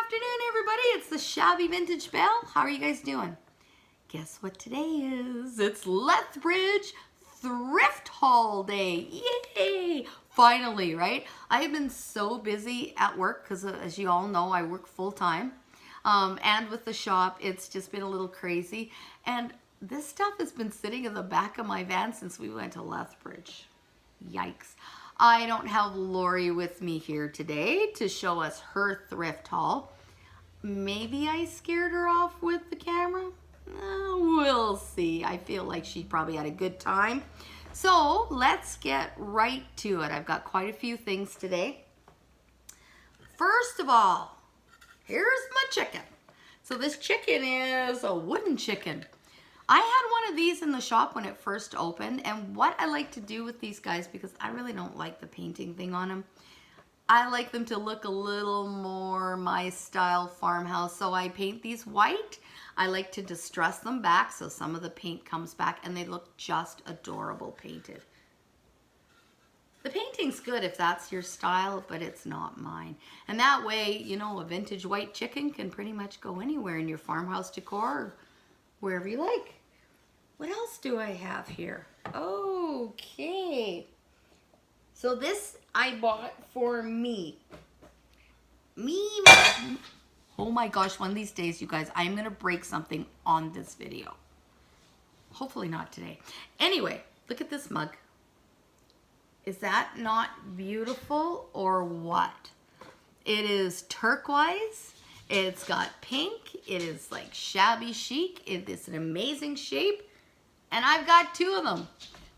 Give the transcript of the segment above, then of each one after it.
afternoon, everybody. It's the Shabby Vintage Belle. How are you guys doing? Guess what today is? It's Lethbridge Thrift Haul Day. Yay! Finally, right? I have been so busy at work because, as you all know, I work full-time. And with the shop, it's just been a little crazy. And this stuff has been sitting in the back of my van since we went to Lethbridge. Yikes. I don't have Lori with me here today to show us her thrift haul. Maybe I scared her off with the camera? We'll see. I feel like she probably had a good time. So let's get right to it. I've got quite a few things today. First of all, here's my chicken. So this chicken is a wooden chicken. I had one of these in the shop when it first opened, and what I like to do with these guys, because I really don't like the painting thing on them, I like them to look a little more my style farmhouse, so I paint these white. I like to distress them back so some of the paint comes back and they look just adorable painted. The painting's good if that's your style, but it's not mine. And that way, you know, a vintage white chicken can pretty much go anywhere in your farmhouse decor, wherever you like. What else do I have here? Okay. So this I bought for me. Oh my gosh, one of these days, you guys, I'm going to break something on this video. Hopefully not today. Anyway, look at this mug. Is that not beautiful or what? It is turquoise. It's got pink. It is like shabby chic. It is an amazing shape. And I've got two of them.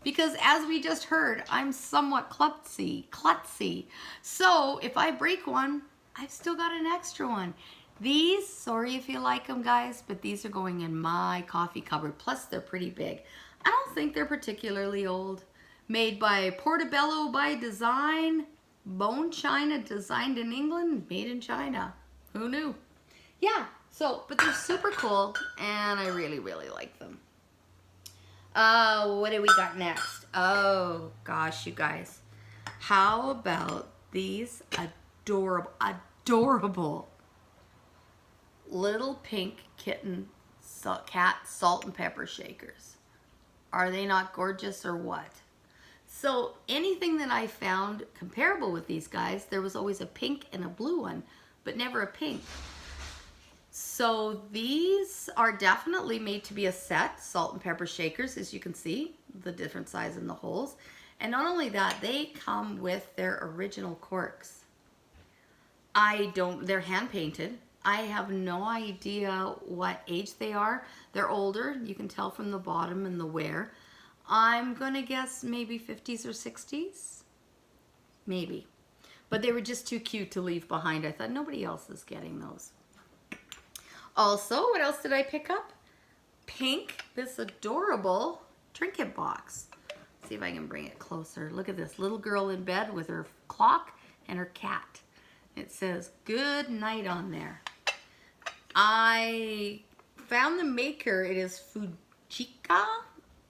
Because as we just heard, I'm somewhat klutzy. So if I break one, I've still got an extra one. These, sorry if you like them, guys, but these are going in my coffee cupboard. Plus, they're pretty big. I don't think they're particularly old. Made by Portobello by Design. Bone china, designed in England, made in China. Who knew? Yeah, so, but they're super cool, and I really, really like them. What do we got next? Oh, gosh, you guys. How about these adorable little pink kitten cat salt and pepper shakers? Are they not gorgeous or what? So anything that I found comparable with these guys, there was always a pink and a blue one, but never a pink. So these are definitely made to be a set, salt and pepper shakers, as you can see, the different size in the holes. And not only that, they come with their original corks. They're hand painted. I have no idea what age they are. They're older, you can tell from the bottom and the wear. I'm gonna guess maybe 50s or 60s, maybe. But they were just too cute to leave behind. I thought nobody else is getting those. Also, what else did I pick up? Pink, this adorable Trinket Box. Let's see if I can bring it closer. Look at this little girl in bed with her clock and her cat. It says good night on there. I found the maker. It is Fujika.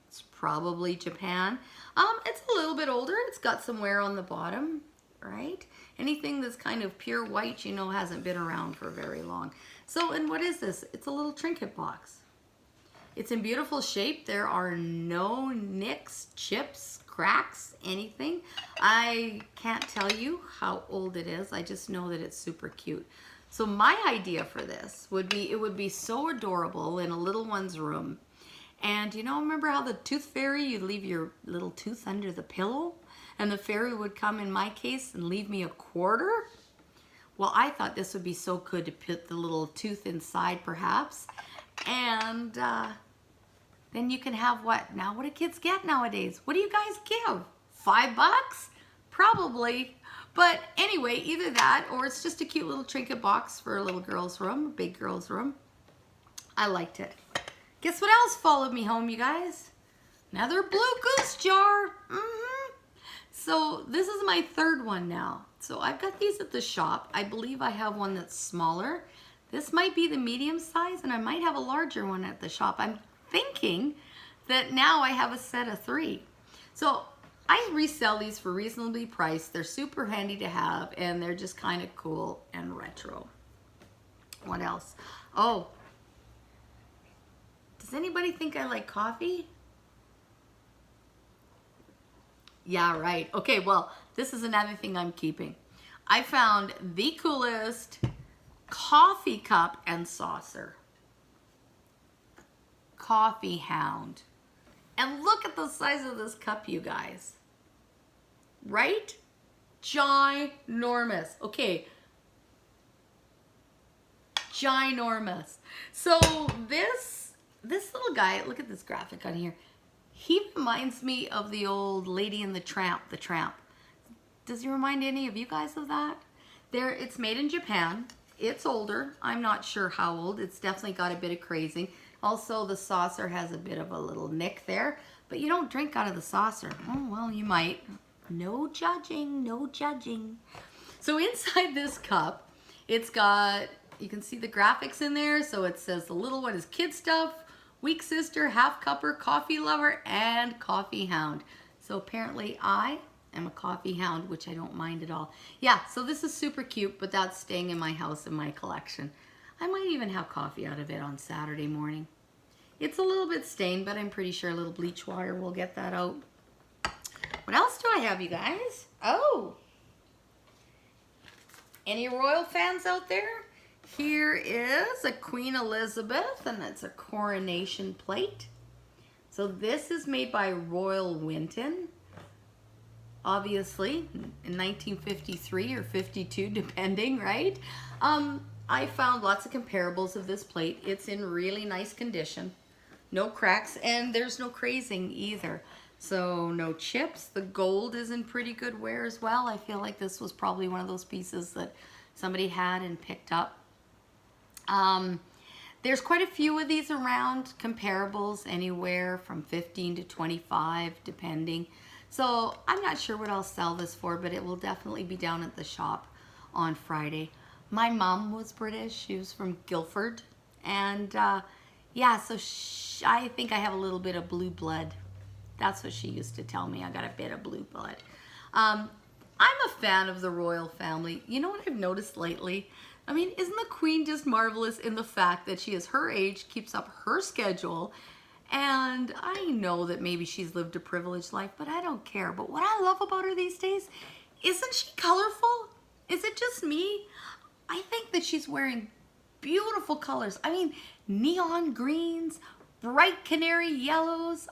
It's probably Japan. It's a little bit older. It's got some wear on the bottom, right? Anything that's kind of pure white, you know, hasn't been around for very long. So, and what is this? It's a little trinket box. It's in beautiful shape. There are no nicks, chips, cracks, anything. I can't tell you how old it is. I just know that it's super cute. So my idea for this would be, it would be so adorable in a little one's room. And you know, remember how the tooth fairy, you'd leave your little tooth under the pillow? And the fairy would come, in my case, and leave me a quarter? Well, I thought this would be so good to put the little tooth inside, perhaps. And then you can have what? Now, what do kids get nowadays? What do you guys give? $5? Probably. But anyway, either that, or it's just a cute little trinket box for a little girl's room, a big girl's room. I liked it. Guess what else followed me home, you guys? Another blue Goose Jar. So this is my third one now. So I've got these at the shop. I believe I have one that's smaller. This might be the medium size, and I might have a larger one at the shop. I'm thinking that now I have a set of 3. So I resell these for reasonably priced. They're super handy to have, and they're just kind of cool and retro. What else? Oh, does anybody think I like coffee? Yeah, right. Okay, well, this is another thing I'm keeping. I found the coolest coffee cup and saucer. Coffee Hound. And look at the size of this cup, you guys. Right? Ginormous. Okay. Ginormous. So this little guy, look at this graphic on here. He reminds me of the old Lady and the Tramp, Does he remind any of you guys of that? It's made in Japan. It's older. I'm not sure how old. It's definitely got a bit of crazing. Also, the saucer has a bit of a little nick there, but you don't drink out of the saucer. Oh, well, you might. No judging, no judging. So inside this cup, it's got, you can see the graphics in there. So it says the little one is kid stuff, weak sister, half cupper, coffee lover, and coffee hound. So apparently I am a coffee hound, which I don't mind at all. Yeah, so this is super cute, but that's staying in my house in my collection. I might even have coffee out of it on Saturday morning. It's a little bit stained, but I'm pretty sure a little bleach water will get that out. What else do I have, you guys? Oh, any royal fans out there? Here is a Queen Elizabeth, and it's a coronation plate. So this is made by Royal Winton, obviously, in 1953 or 52, depending, right? I found lots of comparables of this plate. It's in really nice condition. No cracks, and there's no crazing either. So no chips. The gold is in pretty good wear as well. I feel like this was probably one of those pieces that somebody had and picked up. There's quite a few of these around, comparables anywhere from 15 to 25 depending. So I'm not sure what I'll sell this for, but it will definitely be down at the shop on Friday. My mom was British. She was from Guildford, and yeah, so I think I have a little bit of blue blood. That's what she used to tell me. I got a bit of blue blood. I'm a fan of the royal family. You know what I've noticed lately? I mean, isn't the Queen just marvelous in the fact that she is her age, keeps up her schedule, and I know that maybe she's lived a privileged life, but I don't care. But what I love about her these days, isn't she colorful? Is it just me? I think that she's wearing beautiful colors. I mean, neon greens, bright canary yellows,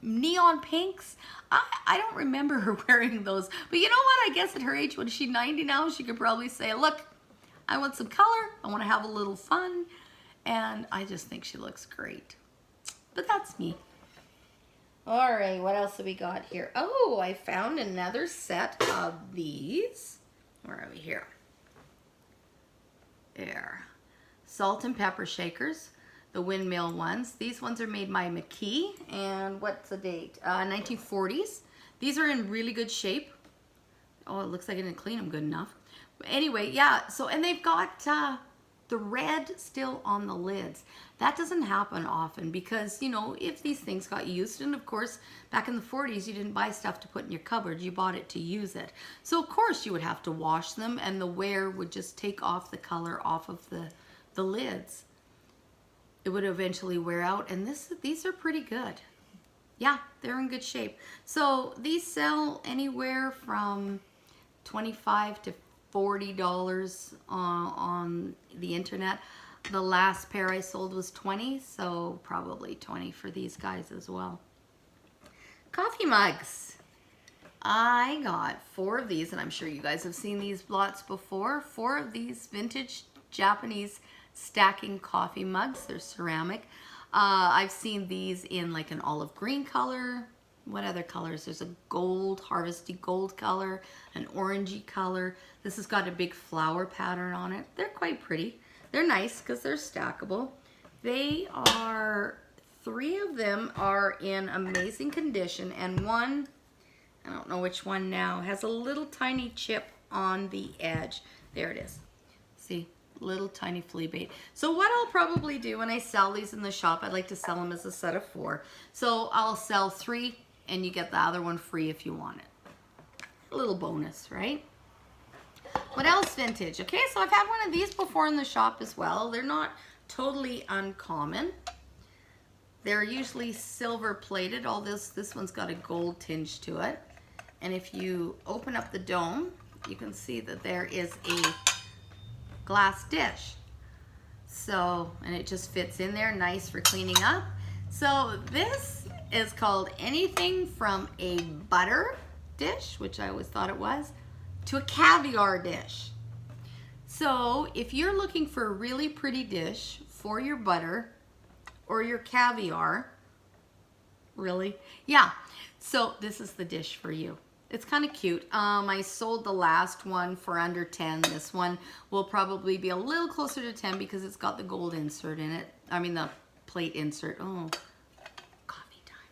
neon pinks. I don't remember her wearing those. But you know what? I guess at her age, when she's 90 now, she could probably say, look, I want some color. I want to have a little fun. And I just think she looks great. But that's me. All right, what else have we got here? Oh, I found another set of these. Where are we here? There. Salt and pepper shakers, the windmill ones. These ones are made by McKee, and what's the date? 1940s. These are in really good shape. Oh, it looks like I didn't clean them good enough. But anyway, yeah, so, and they've got the red still on the lids. That doesn't happen often because, you know, if these things got used, and of course, back in the 40s, you didn't buy stuff to put in your cupboard, you bought it to use it. So of course you would have to wash them, and the wear would just take off the color off of the lids. It would eventually wear out, and these are pretty good. Yeah, they're in good shape. So these sell anywhere from $25 to $40 on the internet. The last pair I sold was $20, so probably $20 for these guys as well. Coffee mugs. I got 4 of these, and I'm sure you guys have seen these lots before. 4 of these vintage Japanese stacking coffee mugs. They're ceramic. I've seen these in like an olive green color. What other colors? There's a gold, harvesty gold color, an orangey color. This has got a big flower pattern on it. They're quite pretty. They're nice because they're stackable. They are, 3 of them are in amazing condition, and one, I don't know which one now, has a little tiny chip on the edge. There it is. See? Little tiny flea bait. So what I'll probably do when I sell these in the shop, I'd like to sell them as a set of 4. So I'll sell 3 and you get the other one free if you want it. A little bonus, right? What else vintage? Okay, so I've had one of these before in the shop as well. They're not totally uncommon. They're usually silver plated. All this one's got a gold tinge to it. And if you open up the dome, you can see that there is a glass dish. So, and it just fits in there, nice for cleaning up. So this is called anything from a butter dish, which I always thought it was, to a caviar dish. So if you're looking for a really pretty dish for your butter or your caviar, really? Yeah, so this is the dish for you. It's kind of cute. I sold the last one for under 10. This one will probably be a little closer to 10 because it's got the gold insert in it. I mean the plate insert. Oh, coffee time.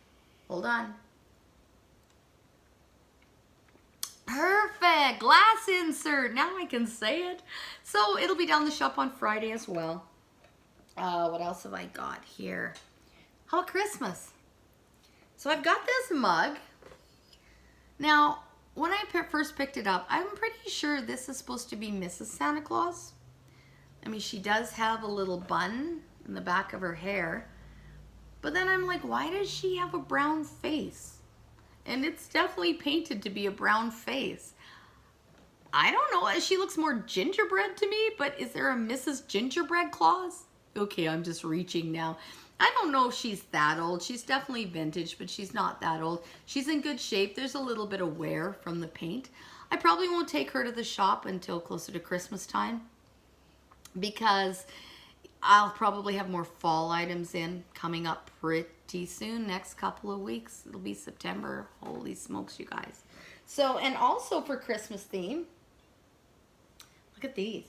Hold on. Perfect, glass insert. Now I can say it. So it'll be down the shop on Friday as well. What else have I got here? How about Christmas? So I've got this mug. Now, when I first picked it up, I'm pretty sure this is supposed to be Mrs. Santa Claus. I mean, she does have a little bun in the back of her hair. But then I'm like, why does she have a brown face? And it's definitely painted to be a brown face. I don't know, she looks more gingerbread to me, but is there a Mrs. Gingerbread Claus? Okay, I'm just reaching now. I don't know if she's that old. She's definitely vintage, but she's not that old. She's in good shape. There's a little bit of wear from the paint. I probably won't take her to the shop until closer to Christmas time because I'll probably have more fall items in coming up pretty soon, next couple of weeks. It'll be September. Holy smokes, you guys. So, and also for Christmas theme, look at these.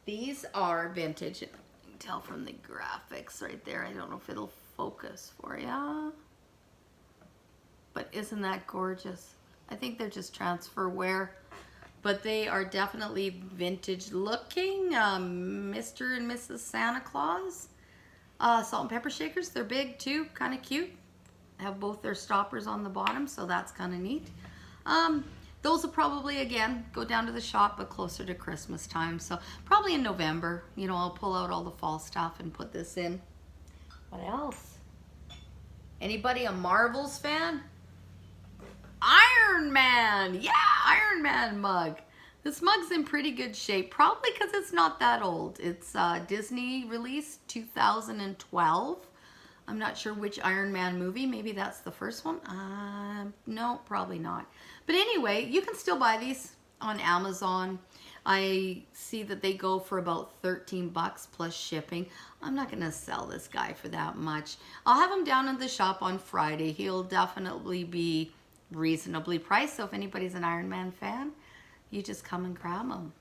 These are vintage. You can tell from the graphics right there. I don't know if it'll focus for you. But isn't that gorgeous? I think they're just transfer wear. But they are definitely vintage looking. Mr. and Mrs. Santa Claus. Salt and pepper shakers. They're big too. Kind of cute. Have both their stoppers on the bottom, so that's kind of neat. Those will probably, again, go down to the shop, but closer to Christmas time. So probably in November, you know, I'll pull out all the fall stuff and put this in. What else? Anybody a Marvels fan? Iron Man! Yeah, Iron Man mug. This mug's in pretty good shape, probably because it's not that old. It's Disney released 2012. I'm not sure which Iron Man movie. Maybe that's the first one. No, probably not. But anyway, you can still buy these on Amazon. I see that they go for about 13 bucks plus shipping. I'm not going to sell this guy for that much. I'll have him down in the shop on Friday. He'll definitely be reasonably priced. So if anybody's an Iron Man fan, you just come and grab them.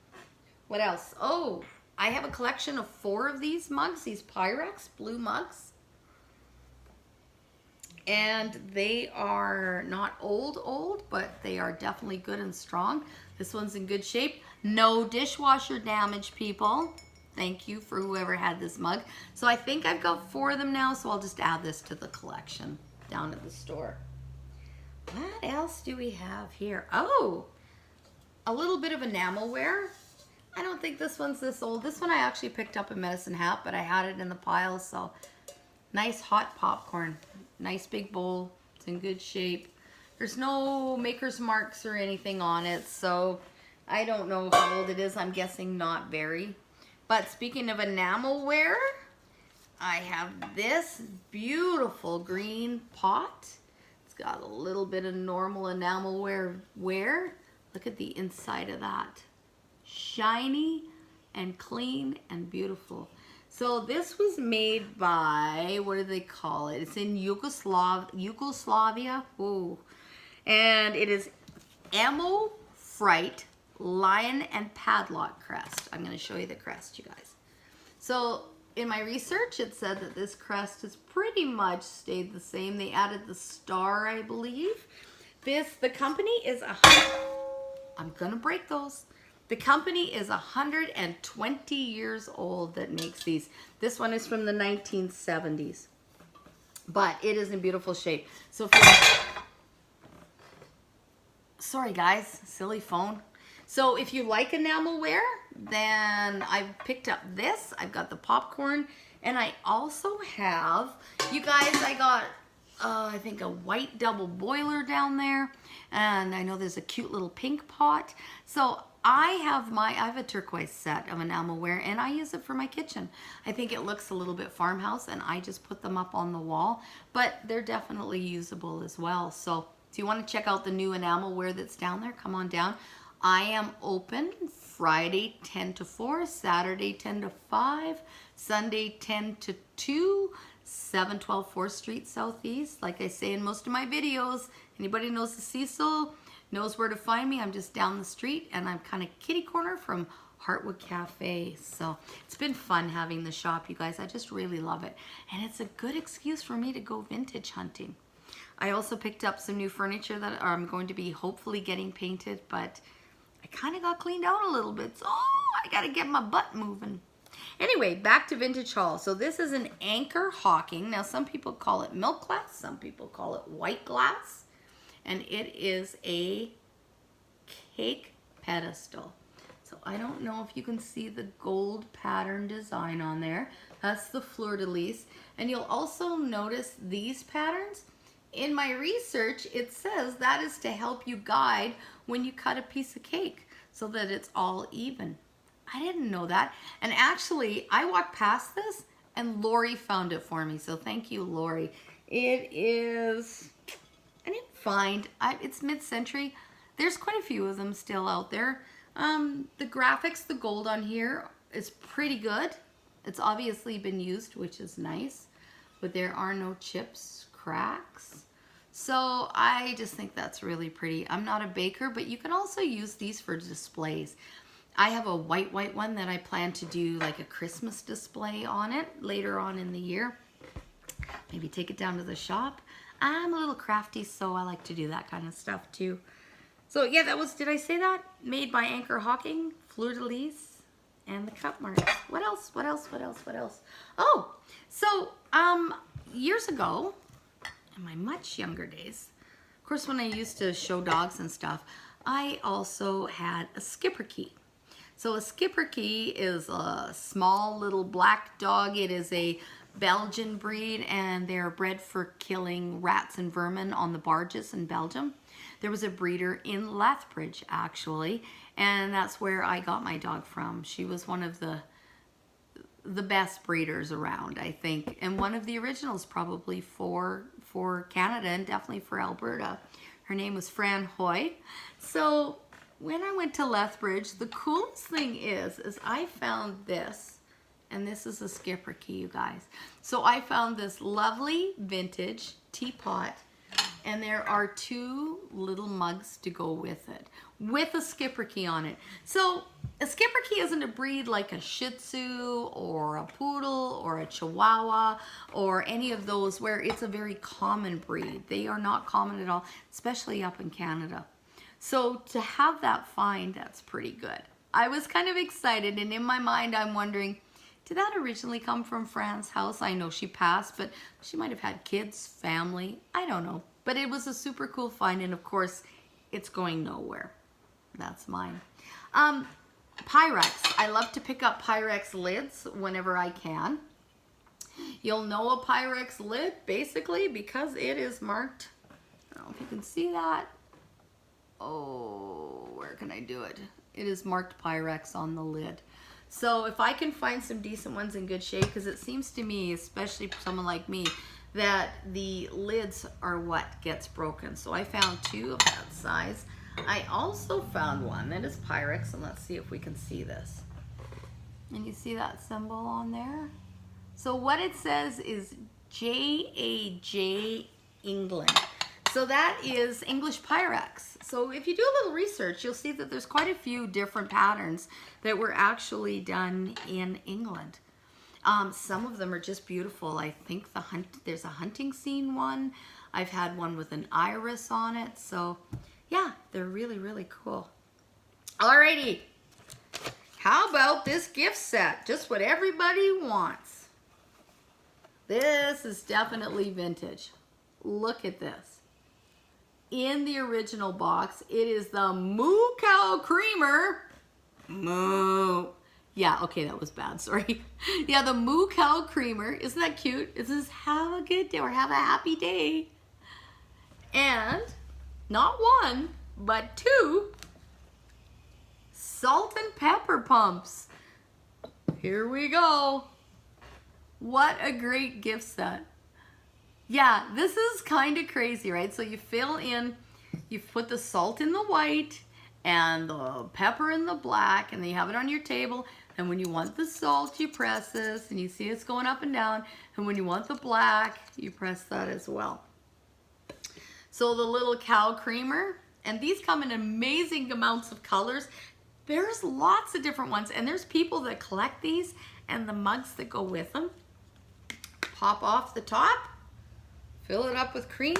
What else? Oh, I have a collection of 4 of these mugs, these Pyrex blue mugs. And they are not old, but they are definitely good and strong. This one's in good shape. No dishwasher damage, people. Thank you for whoever had this mug. So I think I've got 4 of them now, so I'll just add this to the collection down at the store. What else do we have here? Oh, a little bit of enamelware. I don't think this one's this old. This one I actually picked up in Medicine Hat, but I had it in the pile, so nice hot popcorn. Nice big bowl. It's in good shape. There's no maker's marks or anything on it, so I don't know how old it is. I'm guessing not very. But speaking of enamelware, I have this beautiful green pot. It's got a little bit of normal enamelware wear. Look at the inside of that. Shiny and clean and beautiful. So this was made by, what do they call it? It's in Yugoslavia. Ooh. And it is Enamelware lion and padlock crest. I'm going to show you the crest, you guys. So in my research, it said that this crest has pretty much stayed the same. They added the star, I believe. The company is I'm going to break those. The company is 120 years old that makes these. This one is from the 1970s. But it is in beautiful shape. So sorry guys, silly phone. So if you like enamelware, then I've picked up this. I've got the popcorn, and I also have, you guys, I got, I think a white double boiler down there, and I know there's a cute little pink pot. So I have a turquoise set of enamelware, and I use it for my kitchen. I think it looks a little bit farmhouse, and I just put them up on the wall, but they're definitely usable as well. So if you want to check out the new enamelware that's down there, come on down. I am open Friday 10 to 4, Saturday 10 to 5, Sunday 10 to 2, 712 4th Street Southeast. Like I say in most of my videos, anybody knows the Cecil knows where to find me. I'm just down the street, and I'm kind of kitty corner from Heartwood Cafe. So it's been fun having the shop, you guys. I just really love it. And it's a good excuse for me to go vintage hunting. I also picked up some new furniture that I'm going to be hopefully getting painted, but I kind of got cleaned out a little bit, so I got to get my butt moving. Anyway, back to Vintage Haul. So this is an Anchor Hocking. Now, some people call it milk glass. Some people call it white glass. And it is a cake pedestal. So I don't know if you can see the gold pattern design on there. That's the fleur-de-lis. And you'll also notice these patterns. In my research, it says that is to help you guide when you cut a piece of cake so that it's all even. I didn't know that. And actually, I walked past this and Lori found it for me. So thank you, Lori. It is, I didn't find, it's mid-century. There's quite a few of them still out there. The graphics, the gold on here is pretty good. It's obviously been used, which is nice. But there are no chips, cracks. So I just think that's really pretty. I'm not a baker, but you can also use these for displays. I have a white one that I plan to do like a Christmas display on it later on in the year. Maybe take it down to the shop. I'm a little crafty, so I like to do that kind of stuff too. So yeah, that was, did I say that? Made by Anchor Hocking, fleur-de-lis, and the cup marks. What else? Oh, so years ago, in my much younger days, of course, when I used to show dogs and stuff, I also had a Schipperke. So a Schipperke is a small little black dog. It is a Belgian breed, and they're bred for killing rats and vermin on the barges in Belgium. There was a breeder in Lethbridge, actually, and that's where I got my dog from. She was one of the best breeders around, I think, and one of the originals probably for Canada and definitely for Alberta. Her name was Fran Hoy. So when I went to Lethbridge, the coolest thing is I found this, and this is a Schipperke, you guys. So I found this lovely vintage teapot, and there are 2 little mugs to go with it, with a Schipperke on it. So a Schipperke isn't a breed like a Shih Tzu or a Poodle or a Chihuahua or any of those where it's a very common breed. They are not common at all, especially up in Canada. So to have that find, that's pretty good. I was kind of excited, and in my mind I'm wondering, did that originally come from Fran's house? I know she passed, but she might have had kids, family, I don't know. But it was a super cool find, and of course, it's going nowhere. That's mine. Pyrex. I love to pick up Pyrex lids whenever I can. You'll know a Pyrex lid, basically, because it is marked. I don't know if you can see that. Oh, where can I do it? It is marked Pyrex on the lid. So if I can find some decent ones in good shape, because it seems to me, especially for someone like me, that the lids are what gets broken. So I found 2 of that size. I also found one that is Pyrex, and let's see if we can see this. And you see that symbol on there? So what it says is JAJ England. So that is English Pyrex. So if you do a little research, you'll see that there's quite a few different patterns that were actually done in England. Some of them are just beautiful. I think there's a hunting scene one. I've had one with an iris on it. So yeah, they're really, really cool. Alrighty. How about this gift set? Just what everybody wants. This is definitely vintage. Look at this. in the original box. It is the Moo Cow Creamer. Moo. Yeah, okay, that was bad, sorry. Yeah, the Moo Cow Creamer. Isn't that cute? It says, have a good day or have a happy day. And not one, but two salt and pepper pumps. Here we go. What a great gift set. Yeah, this is kind of crazy, right? So you fill in, you put the salt in the white and the pepper in the black, and then you have it on your table. And when you want the salt, you press this, and you see it's going up and down. And when you want the black, you press that as well. So the little cow creamer, and these come in amazing amounts of colors. There's lots of different ones, and there's people that collect these and the mugs that go with them. Pop off the top. Fill it up with cream,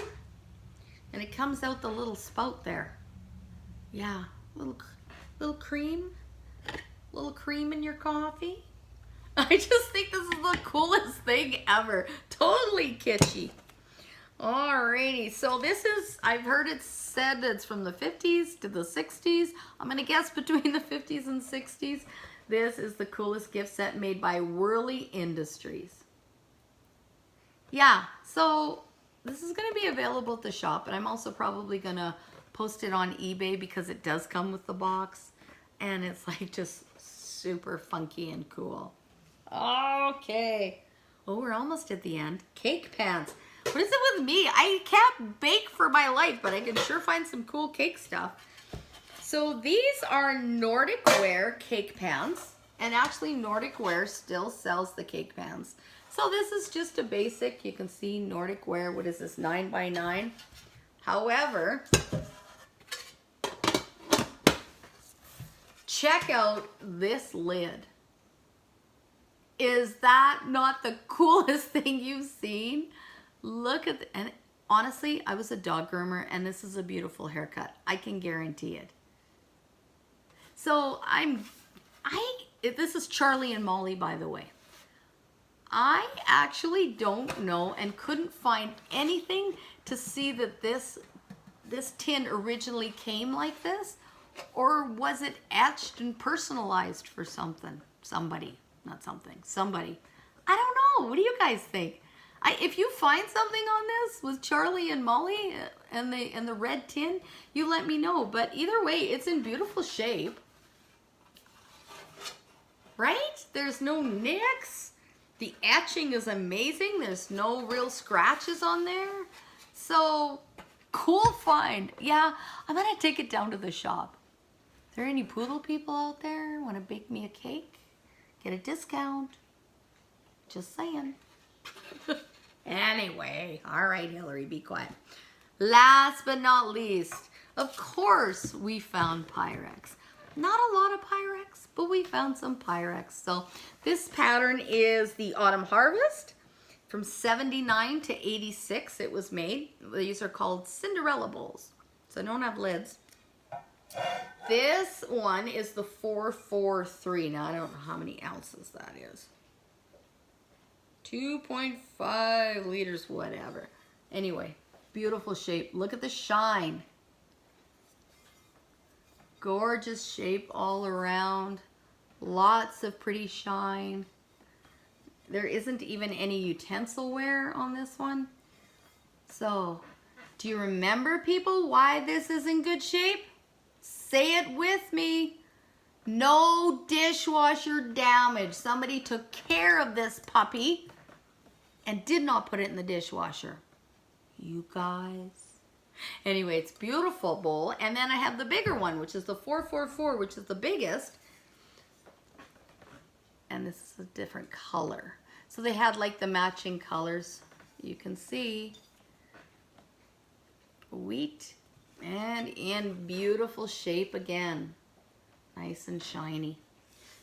and it comes out the little spout there. Yeah, little cream in your coffee. I just think this is the coolest thing ever. Totally kitschy. Alrighty, so this is, I've heard it said it's from the 50s to the 60s. I'm gonna guess between the 50s and 60s. This is the coolest gift set made by Whirly Industries. Yeah, so this is going to be available at the shop, and I'm also probably going to post it on eBay because it does come with the box, and it's like just super funky and cool. Okay. Oh, we're almost at the end. Cake pans. What is it with me? I can't bake for my life, but I can sure find some cool cake stuff. So these are Nordicware cake pans, and actually Nordicware still sells the cake pans. So this is just a basic, you can see Nordicware, what is this, 9x9? However, check out this lid. Is that not the coolest thing you've seen? Look at and honestly, I was a dog groomer, and this is a beautiful haircut. I can guarantee it. So this is Charlie and Molly, by the way. I actually don't know and couldn't find anything to see that this tin originally came like this, or was it etched and personalized for something? Somebody. I don't know. What do you guys think? If you find something on this with Charlie and Molly and the red tin, you let me know. But either way, it's in beautiful shape. Right? There's no nicks. The etching is amazing. There's no real scratches on there. So, cool find. Yeah, I'm going to take it down to the shop. Is there any poodle people out there want to bake me a cake? Get a discount. Just saying. Anyway, all right, Hilary, be quiet. Last but not least, of course, we found Pyrex. Not a lot of Pyrex, but we found some Pyrex. So this pattern is the Autumn Harvest. From 79 to 86 it was made. These are called Cinderella bowls. So they don't have lids. This one is the 443. Now I don't know how many ounces that is. 2.5 liters, whatever. Anyway, beautiful shape. Look at the shine. Gorgeous shape all around. Lots of pretty shine. There isn't even any utensil wear on this one. So, do you remember, people, why this is in good shape? Say it with me. No dishwasher damage. Somebody took care of this puppy and did not put it in the dishwasher. You guys. Anyway, it's a beautiful bowl. And then I have the bigger one, which is the 444, which is the biggest. And this is a different color. So they had like the matching colors. You can see wheat and in beautiful shape again. Nice and shiny.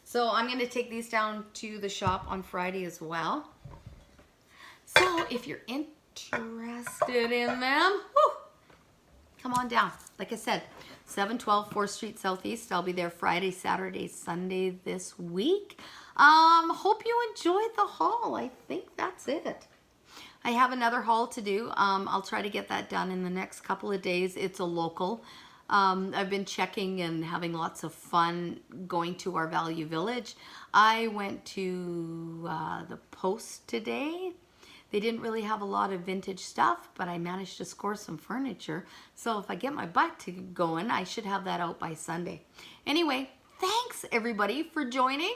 So I'm going to take these down to the shop on Friday as well. So if you're interested in them, whew, come on down. Like I said, 712 4th Street Southeast. I'll be there Friday, Saturday, Sunday this week. Hope you enjoyed the haul. I think that's it. I have another haul to do. I'll try to get that done in the next couple of days. It's a local. I've been checking and having lots of fun going to our Value Village. I went to the Post today. They didn't really have a lot of vintage stuff, but I managed to score some furniture. So if I get my butt to going, I should have that out by Sunday. Anyway, thanks everybody for joining.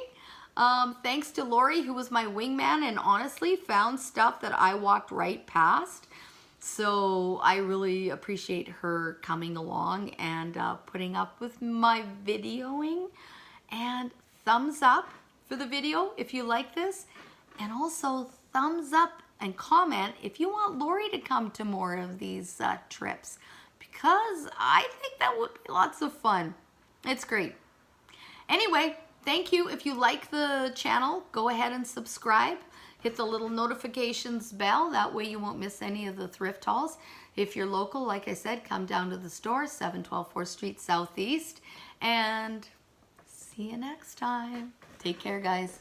Thanks to Lori, who was my wingman and honestly found stuff that I walked right past. So I really appreciate her coming along and putting up with my videoing. And thumbs up for the video if you like this. And also thumbs up and comment if you want Lori to come to more of these trips. Because I think that would be lots of fun. It's great. Anyway, thank you. If you like the channel, go ahead and subscribe. Hit the little notifications bell. That way you won't miss any of the thrift hauls. If you're local, like I said, come down to the store, 712 4th Street Southeast. And see you next time. Take care, guys.